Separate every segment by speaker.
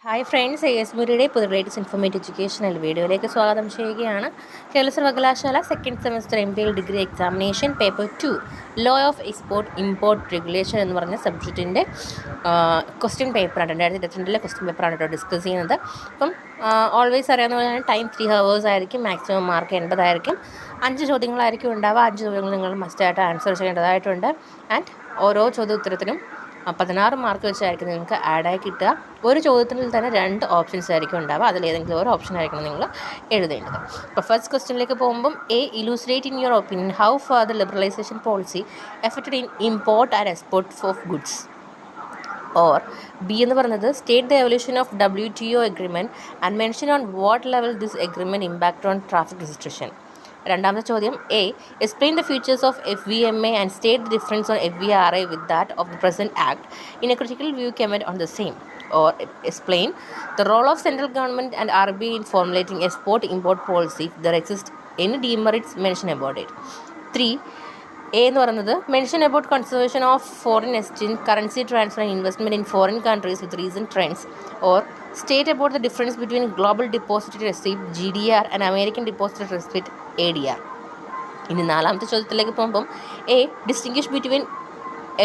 Speaker 1: Hi friends, S മുരിയുടെ പുതിയ latest informative educational വീഡിയോയിലേക്ക് സ്വാഗതം ചെയ്യുകയാണ്. കേരള സർവകലാശാല second semester MPhil degree examination paper 2 law of export import regulation എന്ന് പറഞ്ഞ സബ്ജക്റ്റിൻ്റെ ക്വസ്റ്റ്യൻ പേപ്പറാണ്. 2022 ക്വസ്റ്റ്യൻ പേപ്പറാണ് കേട്ടോ ഡിസ്കസ് ചെയ്യുന്നത്. അപ്പം ഓൾവേസ് അറിയാവുന്ന പോലെ ടൈം 3 hours ആയിരിക്കും. മാക്സിമം മാർക്ക് 80 ആയിരിക്കും. 5 ചോദ്യങ്ങളായിരിക്കും ഉണ്ടാവുക. 5 ചോദ്യങ്ങൾ നിങ്ങൾ മസ്റ്റായിട്ട് ആൻസർ ചെയ്യേണ്ടതായിട്ടുണ്ട്. ആൻഡ് ഓരോ ചോദ്യോത്തരത്തിനും 16 മാർക്ക് വെച്ചായിരിക്കും നിങ്ങൾക്ക് ആഡായി കിട്ടുക. ഒരു ചോദ്യത്തിൽ തന്നെ 2 ഓപ്ഷൻസ് ആയിരിക്കും ഉണ്ടാവുക. അതിലേതെങ്കിലും ഒരു ഓപ്ഷൻ ആയിരിക്കണം നിങ്ങൾ എഴുതേണ്ടത്. അപ്പോൾ ഫസ്റ്റ് ക്വസ്റ്റ്യനിലേക്ക് പോകുമ്പം illustrate in your opinion how far the liberalisation policy affected in import and export of goods. Or B എന്ന് പറയുന്നത് state the evolution of WTO agreement and mention on what level this agreement impact on traffic registration. രണ്ടാമത്തെ ചോദ്യം explain the features of FVMA and state the difference on FVRA with that of the present act in a critical view comment on the same. Or explain the role of central government and RBI in formulating export-import policy if there exist any demerits mention about it. 3. എന്ന് പറയുന്നത് mention about conservation of foreign exchange, currency transfer and investment in foreign countries with recent trends. Or state about the difference between global depository receipt GDR and American depository receipt ADR. ഇനി നാലാമത്തെ ചോദ്യത്തിലേക്ക് പോകുമ്പം distinguish between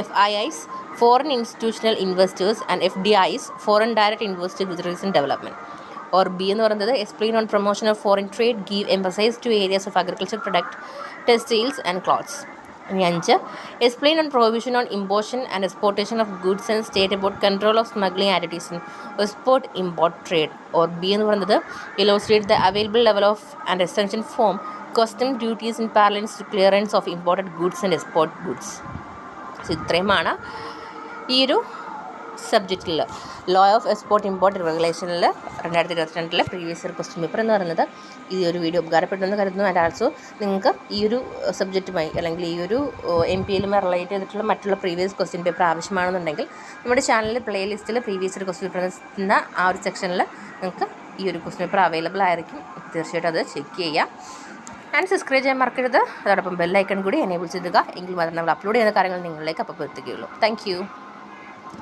Speaker 1: FIIs foreign institutional investors and FDIs foreign direct investors with recent development. Or B എന്ന് പറയുന്നത് explain on promotion of foreign trade, give emphasis to areas of agriculture product, textiles and clothes. ഇനി 5 explain on prohibition on importation and exportation of goods and state about control of smuggling activities in export import trade. Or B എന്ന് പറയുന്നത് illustrate the available level of and exemption from custom duties in parallel to clearance of imported goods and export goods. ഇത്രയുമാണ് ഈ ഒരു സബ്ജക്റ്റിൽ law of export import റെഗുലേഷനിൽ 2022 previous year question paper എന്ന് പറയുന്നത്. ഈ ഒരു വീഡിയോ ഉപകാരപ്പെട്ടെന്ന് കരുതുന്നു. ആൻഡ് ആൾസോ നിങ്ങൾക്ക് ഈ ഒരു സബ്ജക്റ്റുമായി അല്ലെങ്കിൽ ഈ ഒരു MPയിലുമായി റിലേറ്റ് ചെയ്തിട്ടുള്ള മറ്റുള്ള പ്രീവിയസ് ക്വസ്റ്റ്യൻ പേപ്പർ ആവശ്യമാണെന്നുണ്ടെങ്കിൽ നമ്മുടെ ചാനലിൽ പ്ലേലിസ്റ്റിൽ പ്രീവിയസ് ഇയർ ക്വസ്റ്റ്യൻ പേപ്പർ എന്ന ആ ഒരു സെക്ഷനിൽ നിങ്ങൾക്ക് ഈ ഒരു ക്വസ്റ്റ്യൻ പേപ്പർ അവൈലബിൾ ആയിരിക്കും. തീർച്ചയായിട്ടും അത് ചെക്ക് ചെയ്യാം. ആൻഡ് സബ്സ്ക്രൈബ് ചെയ്യാൻ മറക്കരുത്. അതോടൊപ്പം ബെല്ലൈക്കൺ കൂടി എനേബിൾ ചെയ്യുക. എങ്കിൽ മാത്രമേ നമ്മൾ അപ്ലോഡ് ചെയ്യുന്ന കാര്യങ്ങൾ നിങ്ങളിലേക്ക് അപ്പോൾ എത്തുകയുള്ളൂ. Thank you.